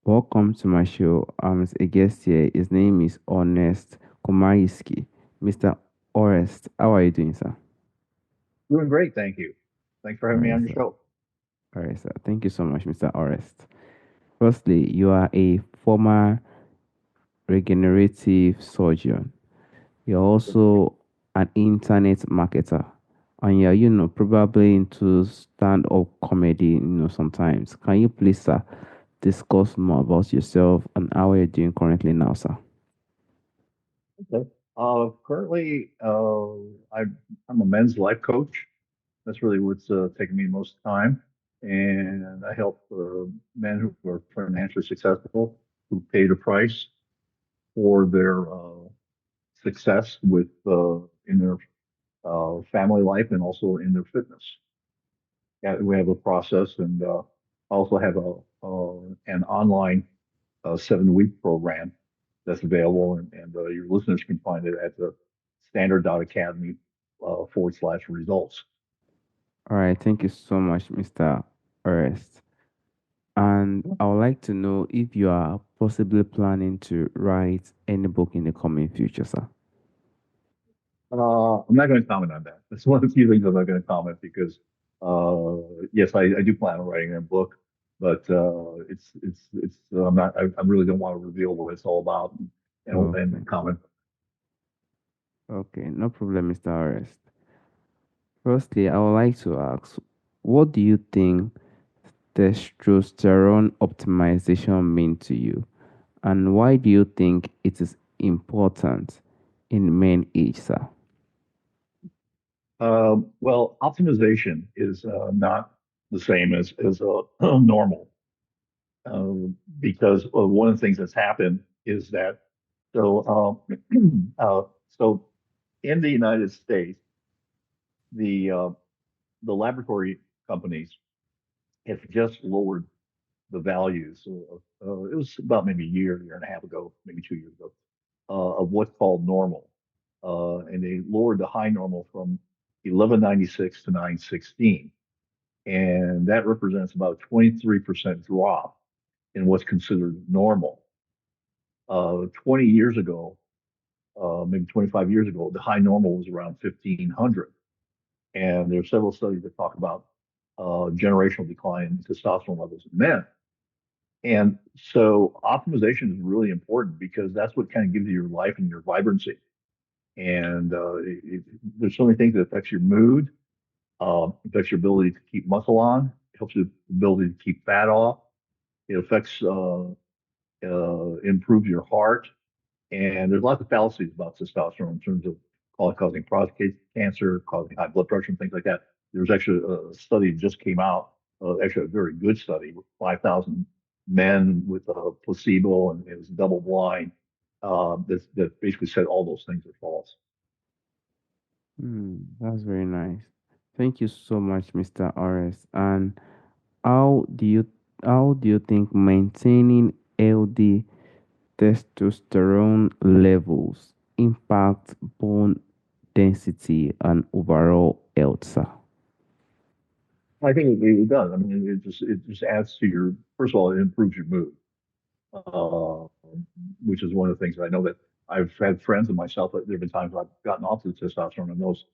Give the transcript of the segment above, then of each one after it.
Welcome to my show. A guest here. His name is Orest Komarnyckji. Mr. Orest, how are you doing, sir? Doing great, thank you. Thanks for All having me right, on your sir. show. All right, sir. Thank you so much, Mr. Orest. Firstly, you are a former regenerative surgeon. You're also an internet marketer. And you're probably into stand-up comedy, sometimes. Can you please, sir, discuss more about yourself and how you're doing currently now, sir? Okay. Currently, I'm a men's life coach. That's really what's taking me most time, and I help men who are financially successful, who paid a price for their success with in their family life and also in their fitness. Yeah, we have a process, and also have an online 7-week program that's available, and your listeners can find it at the standard.academy / results. All right, thank you so much, Mr. Orest. And I would like to know if you are possibly planning to write any book in the coming future, sir. I'm not going to comment on that. That's one of the few things I'm not going to comment because, yes, I do plan on writing a book, but I really don't want to reveal what it's all about Okay, and comment. okay, no problem, Mr. Orest. Firstly, I would like to ask, what do you think testosterone optimization mean to you, and why do you think it is important in men age, sir? Well, optimization is not the same as normal. Because one of the things that's happened is that so so in the United States, the uh, the laboratory companies have just lowered the values. It was about maybe a year and a half ago, maybe 2 years ago, of what's called normal, and they lowered the high normal from 1196 to 916, and that represents about a 23% drop in what's considered normal. 20 years ago, maybe 25 years ago, the high normal was around 1500. And there are several studies that talk about generational decline in testosterone levels in men. And so optimization is really important because that's what kind of gives you your life and your vibrancy. And there's so many things that affects your mood, affects your ability to keep muscle on, helps your ability to keep fat off. It affects, improves your heart. And there's lots of fallacies about testosterone in terms of causing prostate cancer, causing high blood pressure, and things like that. There's actually a study that just came out, actually a very good study with 5,000 men with a placebo, and it was double blind, that basically said all those things are false. That's very nice. Thank you so much, Mr. RS. And how do you how do you think maintaining healthy testosterone levels impact bone density and overall health, sir? I think it does. I mean, it just adds to your. First of all, it improves your mood, uh, which is one of the things that I know that I've had friends and myself. There have been times I've gotten off the testosterone and those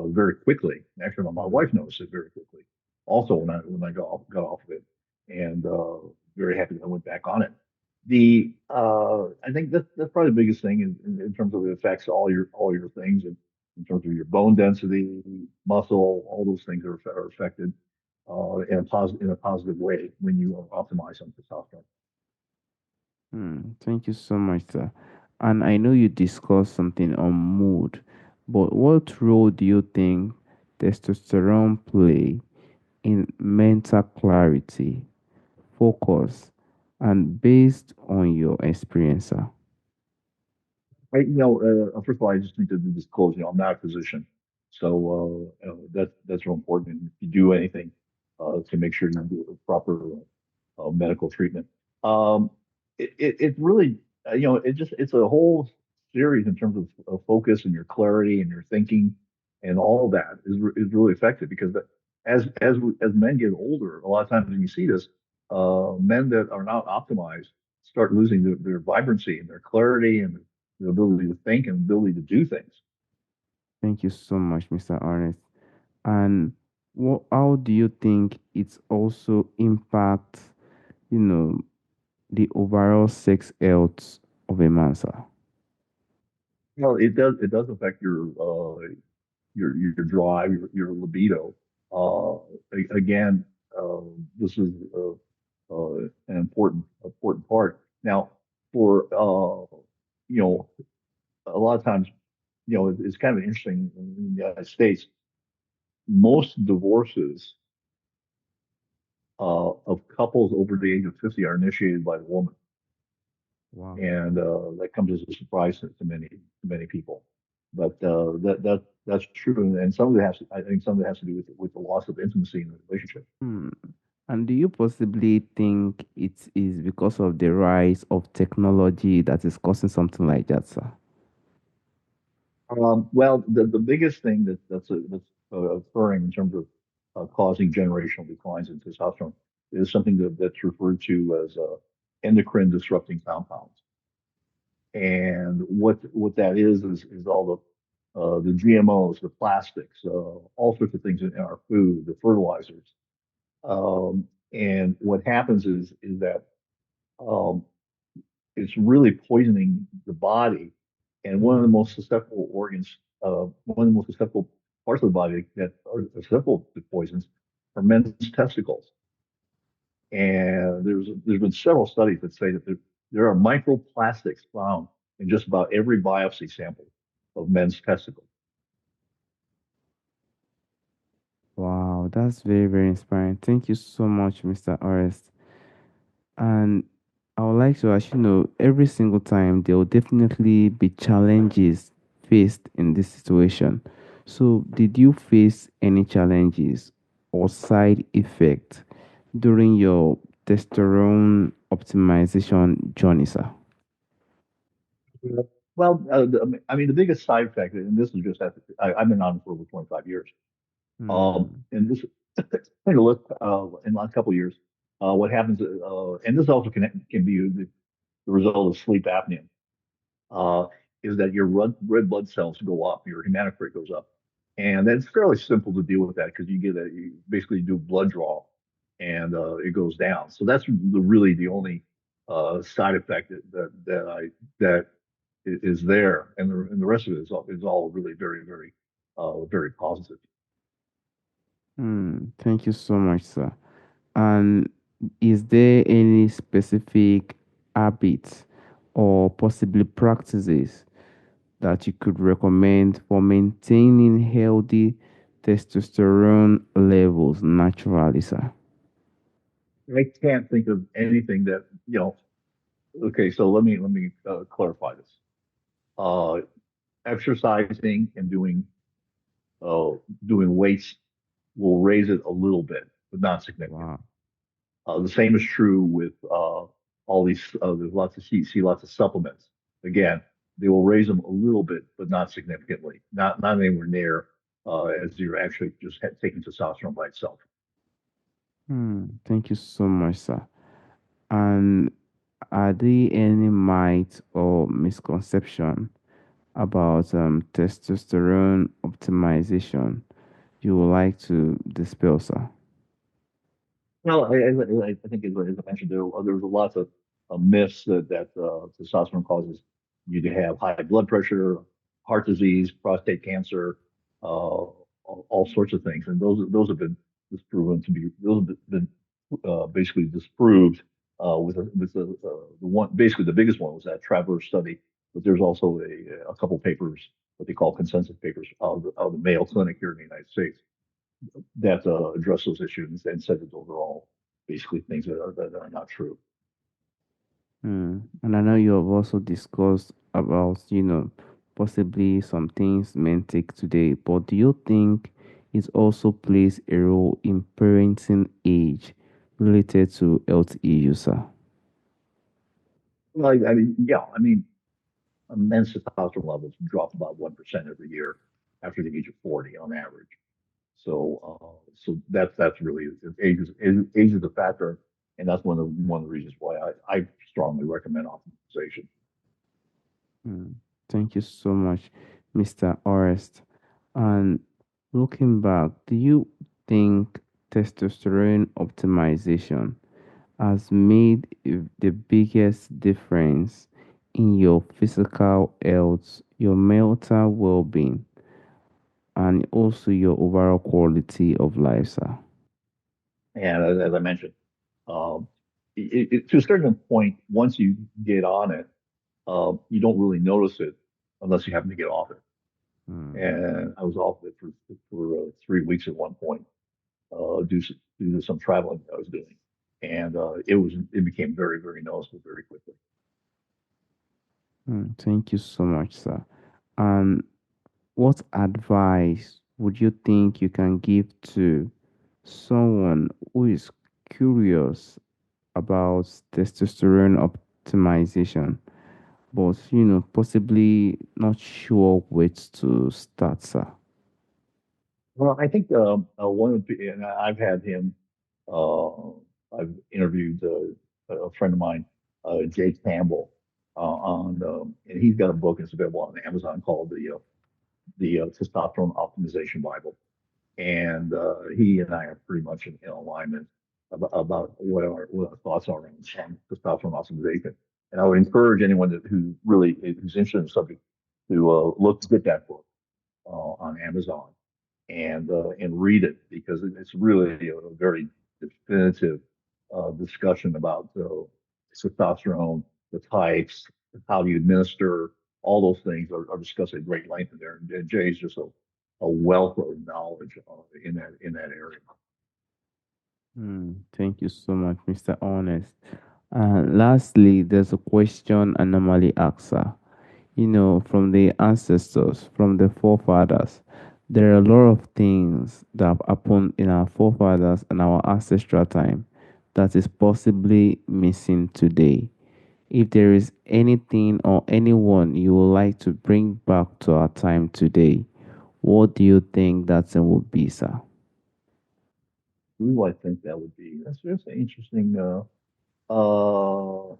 very quickly. Actually, my wife noticed it very quickly. Also, when I got off of it, and very happy that I went back on it. I think that's probably the biggest thing in terms of it affects all your things, and in terms of your bone density, muscle, all those things are affected in a positive way when you optimize on testosterone. Thank you so much, sir. And I know you discussed something on mood, but what role do you think testosterone play in mental clarity, focus, and based on your experience, sir? First of all, I just need to disclose, I'm not a physician, so that's real important. And if you do anything to make sure you do the proper medical treatment, um, it really, it's a whole series in terms of focus and your clarity and your thinking, and all of that is really affected because as men get older, a lot of times when you see this, men that are not optimized start losing their vibrancy and their clarity and the ability to think and ability to do things. Thank you so much, Mr. Ernest. And how do you think it's also impacts, you know, the overall sex health of a man, sir? Well, it does affect your drive, your libido. Again, this is an important part. Now, for you know, a lot of times, it's kind of interesting in the United States. Most divorces of couples over the age of 50 are initiated by the woman, Wow. and that comes as a surprise to many people. But that's true, and some of it has to, I think some of it has to do with the loss of intimacy in the relationship. Hmm. And do you possibly think it is because of the rise of technology that is causing something like that, sir? Well, the biggest thing that's occurring in terms of causing generational declines in testosterone is something that's referred to as endocrine disrupting compounds. And what that is all the GMOs, the plastics, all sorts of things in our food, the fertilizers. And what happens is that um, it's really poisoning the body. And one of the most susceptible organs, one of the most susceptible parts of the body that are susceptible to poisons are men's testicles. And there's been several studies that say that there are microplastics found in just about every biopsy sample of men's testicles. Wow, that's very, very inspiring. Thank you so much, Mr. Orest. And I would like to ask, every single time there will definitely be challenges faced in this situation. So, did you face any challenges or side effects during your testosterone optimization journey, sir? Yeah. Well, I mean, the biggest side effect, and this is just after I've been on for over 25 years. Hmm. And this, take a look in the last couple of years, what happens, and this also can be the result of sleep apnea, uh, is that your red blood cells go up, your hematocrit goes up. And that's fairly simple to deal with that because you basically do blood draw and it goes down. So that's really the only side effect that is there. And the rest of it is all really very, very, very positive. Thank you so much, sir. And is there any specific habits or possibly practices that you could recommend for maintaining healthy testosterone levels naturally, sir? I can't think of anything that. Okay, so let me clarify this. Uh, Exercising and uh, doing weights will raise it a little bit, but not significantly. Wow. The same is true with all these. There's lots of see lots of supplements. Again, they will raise them a little bit, but not significantly. Not anywhere near as you're actually just taking testosterone by itself. Thank you so much, sir. And are there any myths or misconception about testosterone optimization you would like to dispel, sir? Well, I think as I mentioned, there was a lot of myths that testosterone causes you to have high blood pressure, heart disease, prostate cancer, all sorts of things, and those have been disproven to be those have been basically disproved with the one basically the biggest one was that Traverse study, but there's also a couple papers what they call consensus papers of the Mayo Clinic here in the United States that address those issues and said that those are all basically things that are not true. And I know you have also discussed about, possibly some things men take today, but do you think it also plays a role in parenting age related to health issues, sir? Well, I mean, yeah, I mean, men's testosterone levels drop about 1% every year after the age of 40 on average. So that's really age is a factor. and that's one of the reasons why I strongly recommend optimization. Mm. Thank you so much, Mr. Orest. And looking back, do you think testosterone optimization has made the biggest difference in your physical health, your mental well being, and also your overall quality of life, sir? And as I mentioned, um, to a certain point, once you get on it, you don't really notice it unless you happen to get off it. Mm, And I was off it for 3 weeks at one point, due to some traveling that I was doing, and it became very noticeable very quickly. Thank you so much, sir. And what advice would you think you can give to someone who is curious about testosterone optimization, but possibly not sure where to start, sir? Well, I think one of the, and I've had him, uh, I've interviewed a friend of mine, Jay Campbell, and he's got a book that's available on Amazon called the Testosterone Optimization Bible. And he and I are pretty much in alignment about what our thoughts are on testosterone optimization. And I would encourage anyone who's interested in the subject to look to get that book on Amazon and read it because it's really a very definitive discussion about testosterone, the types, how do you administer, all those things are discussed at great length in there. And Jay's just a wealth of knowledge in that area. Thank you so much, Mr. Honest. Lastly, there's a question I normally ask, sir. From the ancestors, from the forefathers. There are a lot of things that have happened in our forefathers and our ancestral time that is possibly missing today. If there is anything or anyone you would like to bring back to our time today, what do you think that thing would be, sir? Who do I think that would be? That's just an interesting. Uh,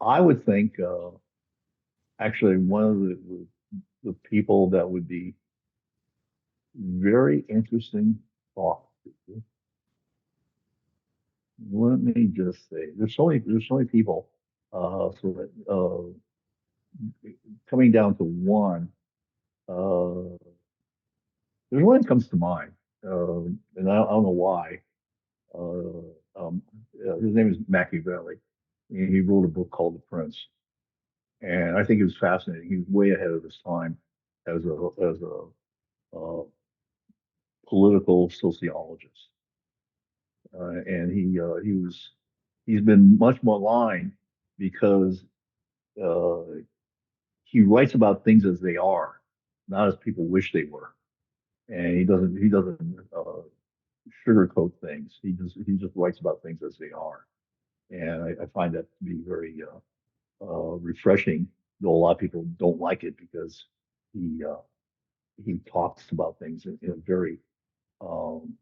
I would think actually one of the people that would be very interesting thought. Let me just say, there's so many people. So that coming down to one, uh, there's one that comes to mind, and I don't know why. Uh, his name is Machiavelli. He wrote a book called The Prince, and I think it was fascinating. He was way ahead of his time as a political sociologist, and he's been much more maligned because uh, he writes about things as they are, not as people wish they were. And he doesn't sugarcoat things. He just writes about things as they are. And I find that to be very refreshing. Though a lot of people don't like it because he uh, he talks about things in a very um,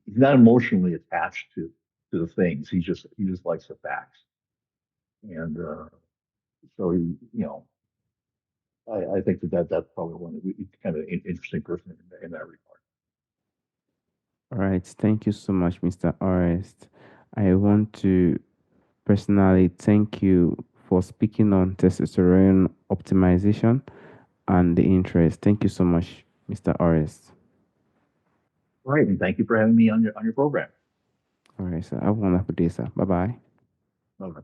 he's not emotionally attached to the things. He just likes the facts. And so I think that's probably one of the kind of interesting person in that regard. All right, thank you so much, Mr. Orest. I want to personally thank you for speaking on testosterone optimization and the interest. Thank you so much, Mr. Orest. All right, and thank you for having me on your program. All right, sir. Have a wonderful day, sir. Bye bye. All right.